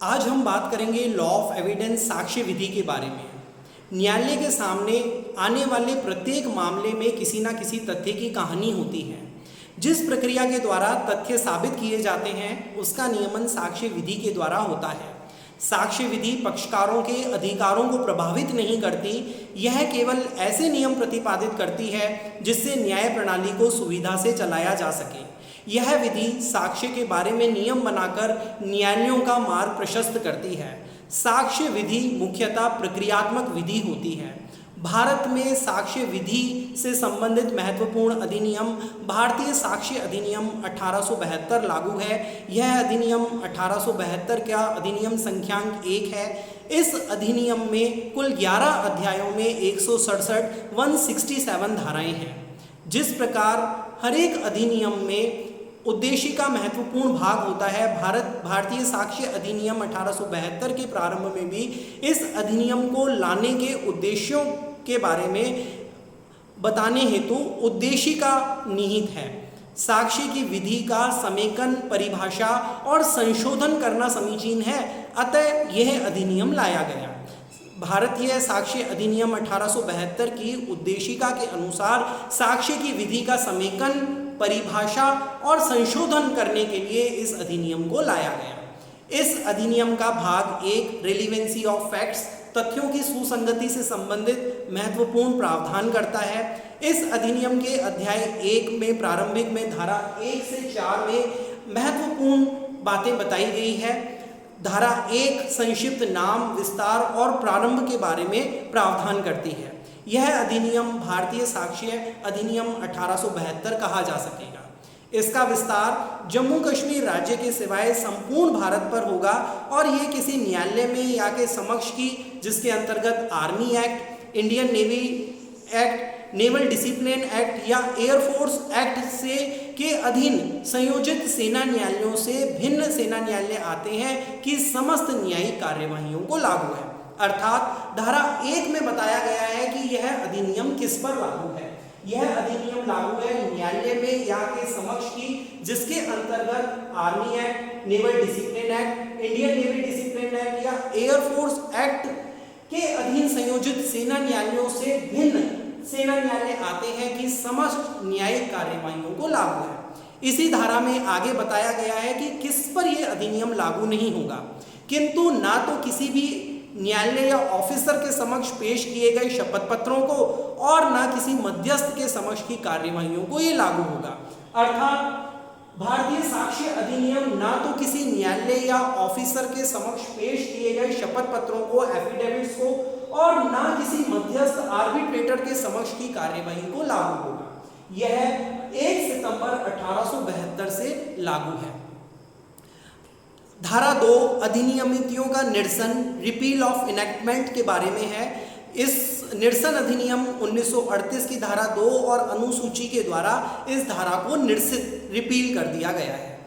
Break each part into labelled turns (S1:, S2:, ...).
S1: आज हम बात करेंगे लॉ ऑफ एविडेंस साक्ष्य विधि के बारे में। न्यायालय के सामने आने वाले प्रत्येक मामले में किसी न किसी तथ्य की कहानी होती है। जिस प्रक्रिया के द्वारा तथ्य साबित किए जाते हैं उसका नियमन साक्ष्य विधि के द्वारा होता है। साक्ष्य विधि पक्षकारों के अधिकारों को प्रभावित नहीं करती, यह केवल ऐसे नियम प्रतिपादित करती है जिससे न्याय प्रणाली को सुविधा से चलाया जा सके। यह विधि साक्ष्य के बारे में नियम बनाकर न्यायालयों का मार्ग प्रशस्त करती है। साक्ष्य विधि मुख्यतः प्रक्रियात्मक विधि होती है। भारत में साक्ष्य विधि से संबंधित महत्वपूर्ण अधिनियम भारतीय साक्ष्य अधिनियम 1872 लागू है। यह अधिनियम 1872 का अधिनियम संख्यांक 1 है। इस अधिनियम में कुल 11 अध्यायों में 167 धाराएं हैं। जिस प्रकार हर एक अधिनियम में उद्देश्य का महत्वपूर्ण भाग होता है, भारतीय साक्ष्य अधिनियम 1872 के प्रारंभ में भी इस अधिनियम को लाने के उद्देश्यों के बारे में बताने हेतु उद्देश्य का निहित है। साक्ष्य की विधि का समेकन, परिभाषा और संशोधन करना समीचीन है, अतः यह अधिनियम लाया गया। भारतीय साक्ष्य अधिनियम 1872 की उद्देशिका के अनुसार साक्ष्य की विधि का समेकन, परिभाषा और संशोधन करने के लिए इस अधिनियम को लाया गया। इस अधिनियम का भाग 1 रेलिवेंसी ऑफ फैक्ट्स तथ्यों की सुसंगति से संबंधित महत्वपूर्ण प्रावधान करता है। इस अधिनियम के अध्याय 1 में प्रारंभिक में धारा 1 से 4 में महत्वपूर्ण बातें बताई गई है। धारा 1 संक्षिप्त नाम, विस्तार और प्रारंभ के बारे में प्रावधान करती है। यह अधिनियम भारतीय साक्ष्य अधिनियम 1872 कहा जा सकेगा। इसका विस्तार जम्मू कश्मीर राज्य के सिवाय संपूर्ण भारत पर होगा और ये किसी न्यायालय में या के समक्ष की जिसके अंतर्गत army act, Indian navy act, naval discipline act या एयरफोर्स एक्ट से के अधीन संयोजित सेना न्यायालयों से भिन्न सेना न्यायालय आते हैं कि समस्त न्यायिक कार्यवाहियों को लागू है। अर्थात धारा 1 में बताया गया है कि यह अधिनियम किस पर लागू है। यह अधिनियम लागू है न्यायालय में या के समक्ष की जिसके अंतर्गत army act, naval discipline act, Indian navy discipline act या एयरफोर्स एक्ट के अधीन संयोजित सेना न्यायालयों से भिन्न सेना न्यायालय आते हैं कि समस्त न्यायिक कार्यवाहियों को लागू है। इसी धारा में आगे बताया गया है कि किस पर यह अधिनियम लागू नहीं होगा, किंतु ना तो किसी भी न्यायालय या ऑफिसर के समक्ष पेश किए गए शपथ पत्रों को और ना किसी मध्यस्थ के समक्ष की कार्यवाहियों को ये लागू होगा। अर्थात भारतीय साक्ष्य अधिनियम ना तो किसी न्यायालय या ऑफिसर के समक्ष पेश किए गए शपथ पत्रों को, एफिडेविट्स को और ना किसी मध्यस्थ आर्बिट्रेटर के समक्ष की कार्यवाही को लागू होगा। यह 1 सितंबर 1872 से लागू है। धारा 2 अधिनियमितियों का निरसन, रिपील ऑफ इनेक्टमेंट के बारे में है। इस निरसन अधिनियम 1938 की धारा 2 और अनुसूची के द्वारा इस धारा को निरसित, रिपील कर दिया गया है।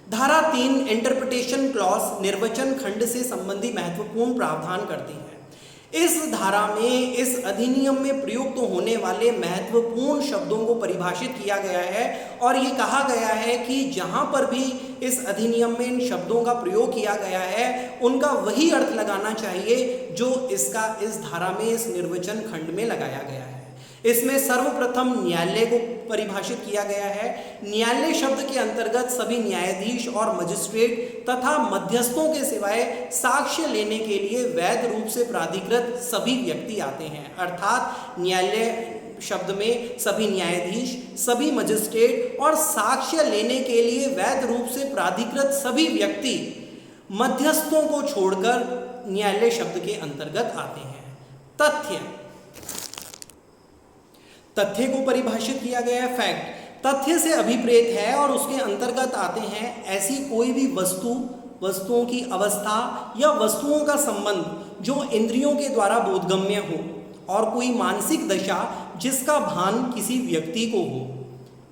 S1: धारा 3 इंटरप्रिटेशन क्लॉज निर्वचन खंड से संबंधी महत्वपूर्ण प्रावधान करती है। इस धारा में इस अधिनियम में प्रयुक्त होने वाले महत्वपूर्ण शब्दों को परिभाषित किया गया है और ये कहा गया है कि जहां पर भी इस अधिनियम में इन शब्दों का प्रयोग किया गया है उनका वही अर्थ लगाना चाहिए जो इसका इस धारा में इस निर्वचन खंड में लगाया गया है। इसमें सर्वप्रथम न्यायालय को परिभाषित किया गया है। न्यायालय शब्द के अंतर्गत सभी न्यायाधीश और मजिस्ट्रेट तथा मध्यस्थों के सिवाय साक्ष्य लेने के लिए वैध रूप से प्राधिकृत सभी व्यक्ति आते हैं। अर्थात न्यायालय शब्द में सभी न्यायाधीश, सभी मजिस्ट्रेट और साक्ष्य लेने के लिए वैध रूप से प्राधिकृत सभी व्यक्ति मध्यस्थों को छोड़कर न्यायालय शब्द के अंतर्गत आते हैं। तथ्य को परिभाषित किया गया है। फैक्ट तथ्य से अभिप्रेत है और उसके अंतर्गत आते हैं ऐसी कोई भी वस्तुओं की अवस्था या वस्तुओं का संबंध जो इंद्रियों के द्वारा बोधगम्य हो और कोई मानसिक दशा जिसका भान किसी व्यक्ति को हो।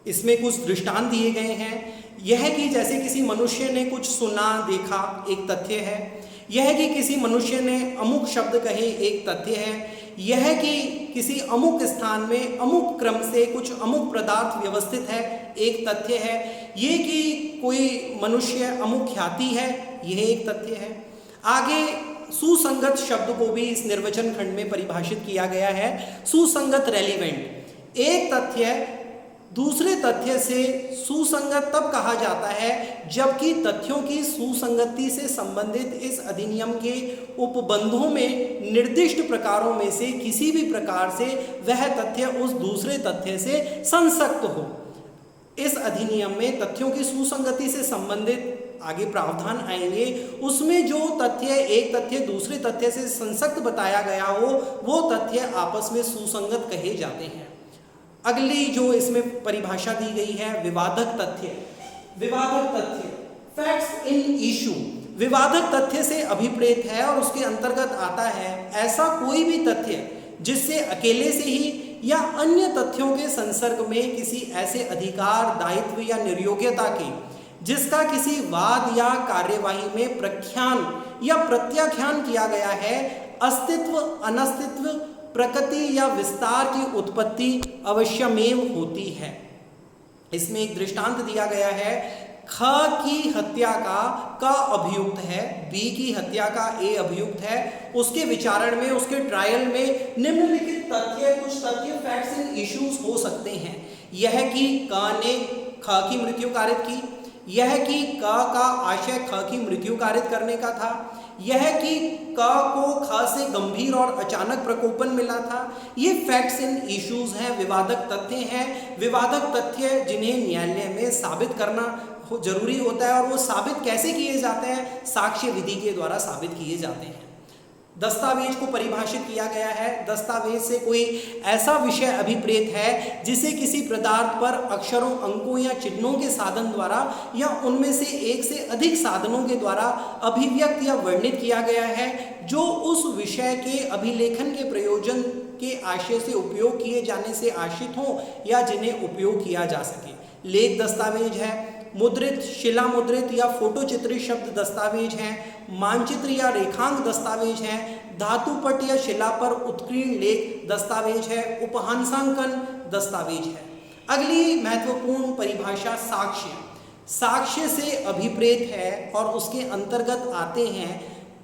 S1: इसमें कुछ दृष्टांत दिए गए हैं। यह कि जैसे किसी मनुष्य ने कुछ सुना, देखा, एक तथ्य है। यह कि किसी मनुष्य ने अमुक शब्द कहे, एक तथ्य है। यह कि किसी अमुक स्थान में अमुक क्रम से कुछ अमुक पदार्थ व्यवस्थित है, एक तथ्य है। ये कि कोई मनुष्य अमुक ख्याति है, यह एक तथ्य है। आगे सुसंगत शब्द को भी इस निर्वचन खंड में परिभाषित किया गया है। सुसंगत रेलिवेंट, एक तथ्य दूसरे तथ्य से सुसंगत तब कहा जाता है जबकि तथ्यों की सुसंगति से संबंधित इस अधिनियम के उपबंधों में निर्दिष्ट प्रकारों में से किसी भी प्रकार से वह तथ्य उस दूसरे तथ्य से संसक्त हो। इस अधिनियम में तथ्यों की सुसंगति से संबंधित आगे प्रावधान आएंगे, उसमें जो तथ्य एक तथ्य दूसरे तथ्य से संसक्त बताया गया हो वो तथ्य आपस में सुसंगत कहे जाते हैं। अगली जो इसमें परिभाषा दी गई है विवादक तथ्य। विवादक तथ्य फैक्ट्स इन इशू विवादक तथ्य से अभिप्रेत है और उसके अंतर्गत आता है ऐसा कोई भी तथ्य जिससे अकेले से ही या अन्य तथ्यों के संसर्ग में किसी ऐसे अधिकार, दायित्व या निर्योग्यता के जिसका किसी वाद या कार्यवाही में प्रख्यान या प्रत्याख्यान किया गया है, अस्तित्व, अनस्तित्व, प्रकृति या विस्तार की उत्पत्ति अवश्यमेव होती है। इसमें एक दृष्टांत दिया गया है, ख की हत्या का अभियुक्त है, बी की हत्या का ए अभियुक्त है। उसके विचारण में, उसके ट्रायल में निम्नलिखित तथ्य, कुछ तथ्य फैक्ट्स इन इश्यूज हो सकते हैं। यह कि क ने ख की मृत्यु कारित की, यह कि क का आशय ख की मृत्यु कारित करने का था, यह कि क को ख से गंभीर और अचानक प्रकोपन मिला था। ये फैक्ट्स इन इश्यूज हैं, विवादक तथ्य हैं। विवादक तथ्य जिन्हें न्यायालय में साबित करना जरूरी होता है और वो साबित कैसे किए जाते हैं, साक्ष्य विधि के द्वारा साबित किए जाते हैं। दस्तावेज को परिभाषित किया गया है। दस्तावेज से कोई ऐसा विषय अभिप्रेत है जिसे किसी पदार्थ पर अक्षरों, अंकों या चिन्हों के साधन द्वारा या उनमें से एक से अधिक साधनों के द्वारा अभिव्यक्त या वर्णित किया गया है, जो उस विषय के अभिलेखन के प्रयोजन के आशय से उपयोग किए जाने से आश्रित हों या जिन्हें उपयोग किया जा सके। लेख दस्तावेज है, मुद्रित, शिला मुद्रित या फोटो चित्रित शब्द दस्तावेज हैं, मानचित्र या रेखांक दस्तावेज हैं, धातुपट या शिला पर उत्कीर्ण लेख दस्तावेज है, उपहांसांकन दस्तावेज है। अगली महत्वपूर्ण परिभाषा साक्ष्य। साक्ष्य से अभिप्रेत है और उसके अंतर्गत आते हैं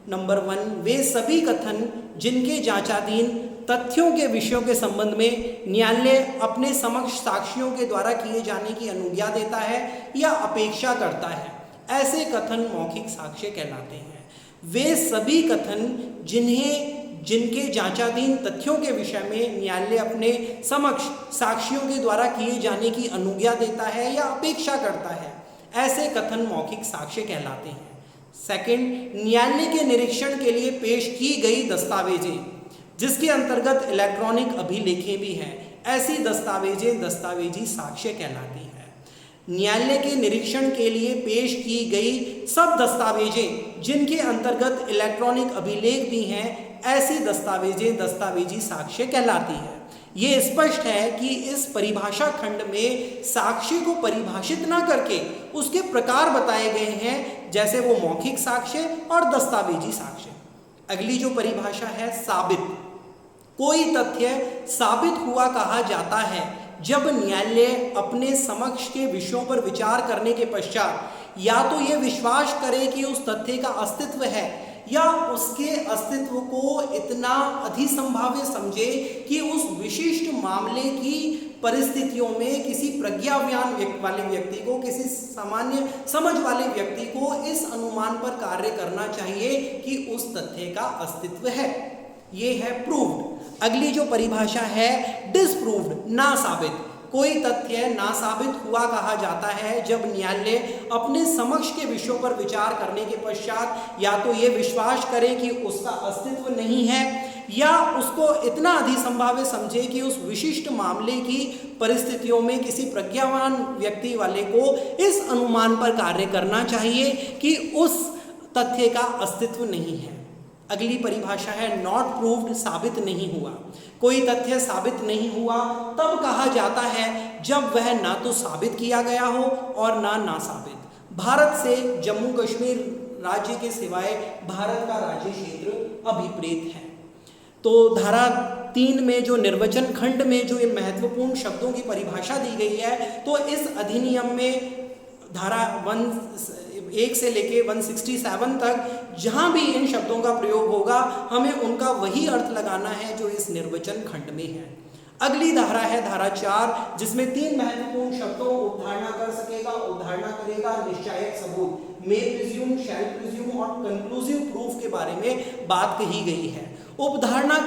S1: नंबर 1 वे सभी कथन जिनके जांचाधीन तथ्यों के विषयों के संबंध में न्यायालय अपने समक्ष साक्षियों के द्वारा किए जाने की अनुज्ञा देता है या अपेक्षा करता है, ऐसे कथन मौखिक साक्ष्य कहलाते हैं। वे सभी कथन जिनके जांचाधीन तथ्यों के विषय में न्यायालय अपने समक्ष साक्षियों के द्वारा किए जाने की अनुज्ञा देता है या अपेक्षा करता है, ऐसे कथन मौखिक साक्ष्य कहलाते हैं। सेकंड, न्यायालय के निरीक्षण के लिए पेश की गई दस्तावेजें जिसके अंतर्गत इलेक्ट्रॉनिक अभिलेखें भी हैं, ऐसी दस्तावेजें दस्तावेजी साक्ष्य कहलाती हैं। न्यायालय के निरीक्षण के लिए पेश की गई सब दस्तावेजें जिनके अंतर्गत इलेक्ट्रॉनिक अभिलेख भी हैं, ऐसी दस्तावेजें दस्तावेजी साक्ष्य कहलाती हैं। ये स्पष्ट है कि इस परिभाषा खंड में साक्ष्य को परिभाषित ना करके उसके प्रकार बताए गए हैं, जैसे वो मौखिक साक्ष्य और दस्तावेजी साक्ष्य। अगली जो परिभाषा है साबित। कोई तथ्य साबित हुआ कहा जाता है जब न्यायालय अपने समक्ष के विषयों पर विचार करने के पश्चात या तो ये विश्वास करे कि उस तथ्य का अस्तित्व है या उसके अस्तित्व को इतना अधिसंभाव्य समझे कि उस विशिष्ट मामले की परिस्थितियों में किसी प्रज्ञावान वाले व्यक्ति को, किसी सामान्य समझ वाले व्यक्ति को इस अनुमान पर कार्य करना चाहिए कि उस तथ्य का अस्तित्व है। ये है प्रूव्ड। अगली जो परिभाषा है डिसप्रूव्ड, ना साबित। कोई तथ्य ना साबित हुआ कहा जाता है जब न्यायालय अपने समक्ष के विषयों पर विचार करने के पश्चात या तो ये विश्वास करे कि उसका अस्तित्व नहीं है या उसको इतना अधिसंभाव्य समझे कि उस विशिष्ट मामले की परिस्थितियों में किसी प्रज्ञावान व्यक्ति वाले को इस अनुमान पर कार्य करना चाहिए कि उस तथ्य का अस्तित्व नहीं है। अगली परिभाषा है नॉट प्रूव्ड, साबित नहीं हुआ। कोई तथ्य साबित नहीं हुआ तब कहा जाता है जब वह ना तो साबित किया गया हो और ना साबित। भारत से जम्मू कश्मीर राज्य के सिवाय भारत का राज्य क्षेत्र अभिप्रेत है। तो धारा 3 में जो निर्वचन खंड में जो ये महत्वपूर्ण शब्दों की परिभाषा दी गई है, तो इस अधिनियम में धारा 1 से लेके 167 तक जहाँ भी इन शब्दों का प्रयोग होगा हमें उनका वही अर्थ लगाना है जो इस निर्वचन खंड में है। अगली धारा है धारा 4, जिसमें 3 महत्वपूर्ण शब्दों उपधारणा कर सकेगा, उपधारणा करेगा, निश्चायक सबूत, मे प्रिज्यूम, शैल प्रिज्यूम और कंक्लूसिव प्रूफ के बारे में बात कही गई है। उपधारणा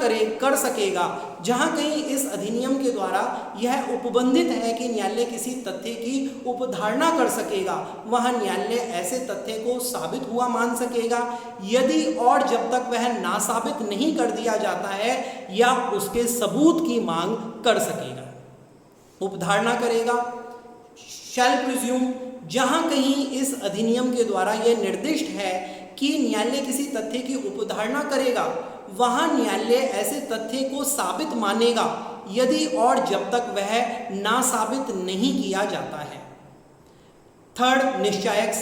S1: कर सकेगा, जहां कहीं इस अधिनियम के द्वारा यह उपबंधित है कि न्यायालय किसी तथ्य की उपधारणा कर सकेगा, वहां न्यायालय ऐसे तथ्य को साबित हुआ मान सकेगा यदि और जब तक वह नासाबित नहीं कर दिया जाता है या उसके सबूत की मांग कर सकेगा। उपधारणा करेगा। शैल प्रिज्यूम, जहां कहीं इस अधिनियम के द्वारा यह निर्दिष्ट है कि न्यायालय किसी तथ्य की उपधारणा करेगा, वहां न्यायालय ऐसे तथ्य को साबित मानेगा यदि और जब तक वह नासाबित नहीं किया जाता है। थर्ड, निश्चायक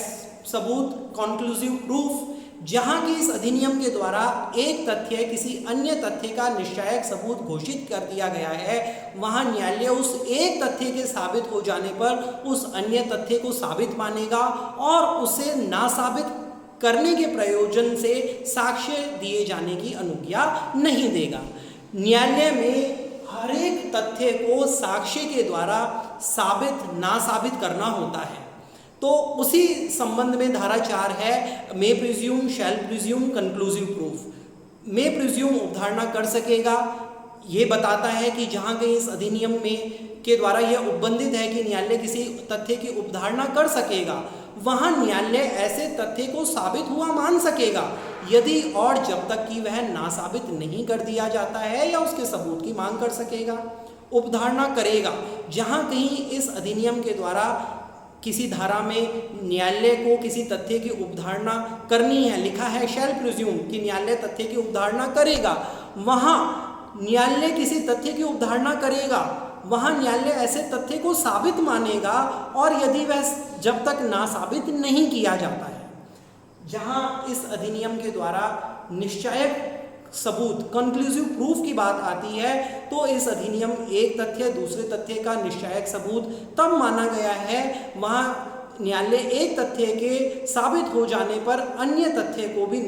S1: सबूत, कॉन्क्लूसिव प्रूफ, जहां कि इस अधिनियम के द्वारा एक तथ्य किसी अन्य तथ्य का निश्चायक सबूत घोषित कर दिया गया है, वहां न्यायालय उस एक तथ्य के साबित हो जाने पर उस अन्य तथ्य को साबित मानेगा और उसे नासाबित करने के प्रयोजन से साक्ष्य दिए जाने की अनुज्ञा नहीं देगा। न्यायालय में हर एक तथ्य को साक्ष्य के द्वारा साबित नासाबित करना होता है। तो उसी संबंध में धारा 4 है, may presume, shall presume, conclusive proof. May presume उपधारणा कर सकेगा, ये बताता है कि जहाँ कहीं इस अधिनियम में के द्वारा यह उपबंधित है कि न्यायालय किसी तथ्य की उपधारणा कर सकेगा, वहाँ न्यायालय ऐसे तथ्य को साबित हुआ मान सकेगा यदि और जब तक कि वह नासाबित नहीं कर दिया जाता है या उसके सबूत की मांग कर सकेगा। उपधारणा करेगा, जहाँ कहीं इस अधिनियम के द्वारा किसी धारा में न्यायालय को किसी तथ्य की उपधारणा करनी है, लिखा है शैल प्रिज्यूम कि न्यायालय तथ्य की उपधारणा करेगा, वहाँ न्यायालय किसी तथ्य की उपधारणा करेगा, वहाँ न्यायालय ऐसे तथ्य को साबित मानेगा और यदि वह जब तक नासाबित नहीं किया जाता है। जहाँ इस अधिनियम के द्वारा निश्चायक सबूत, कंक्लूसिव प्रूफ की बात आती है, तो इस अधिनियम एक तथ्य दूसरे तथ्य का निश्चायक सबूत तब माना गया है वहाँ न्यायालय एक तथ्य के साबित हो जाने पर अन्य तथ्य को भी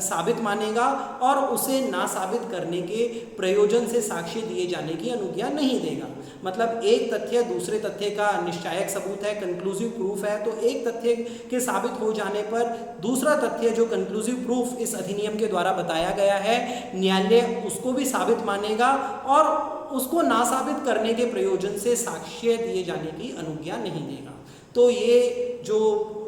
S1: साबित मानेगा और उसे ना साबित करने के प्रयोजन से साक्ष्य दिए जाने की अनुज्ञा नहीं देगा। मतलब एक तथ्य दूसरे तथ्य का निश्चायक सबूत है, कंक्लूसिव प्रूफ है, तो एक तथ्य के साबित हो जाने पर दूसरा तथ्य जो कंक्लूसिव प्रूफ इस अधिनियम के द्वारा बताया गया है, न्यायालय उसको भी साबित मानेगा और उसको ना साबित करने के प्रयोजन से साक्ष्य दिए जाने की अनुज्ञा नहीं देगा। तो ये जो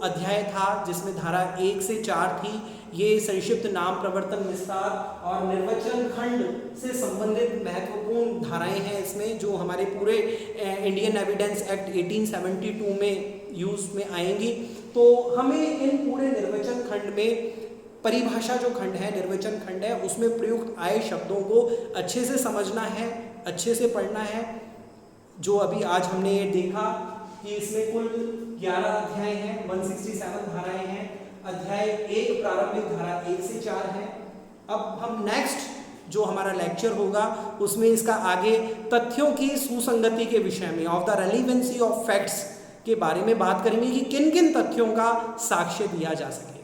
S1: अध्याय था जिसमें धारा 1 से 4 थी, ये संक्षिप्त नाम प्रवर्तन विस्तार और निर्वचन खंड से संबंधित महत्वपूर्ण धाराएं हैं इसमें, जो हमारे पूरे इंडियन एविडेंस एक्ट 1872 में यूज में आएंगी। तो हमें इन पूरे निर्वचन खंड में परिभाषा जो खंड है, निर्वचन खंड है, उसमें प्रयुक्त आए शब्दों को अच्छे से समझना है, अच्छे से पढ़ना है। जो अभी आज हमने ये देखा कि इसमें कुल 11 अध्याय हैं, 167 धाराएं हैं। अध्याय 1 प्रारंभिक धारा 1 से 4 है। अब हम नेक्स्ट जो हमारा लेक्चर होगा उसमें इसका आगे तथ्यों की सुसंगति के विषय में, of the relevancy of facts के बारे में बात करेंगे कि किन किन तथ्यों का साक्ष्य दिया जा सके।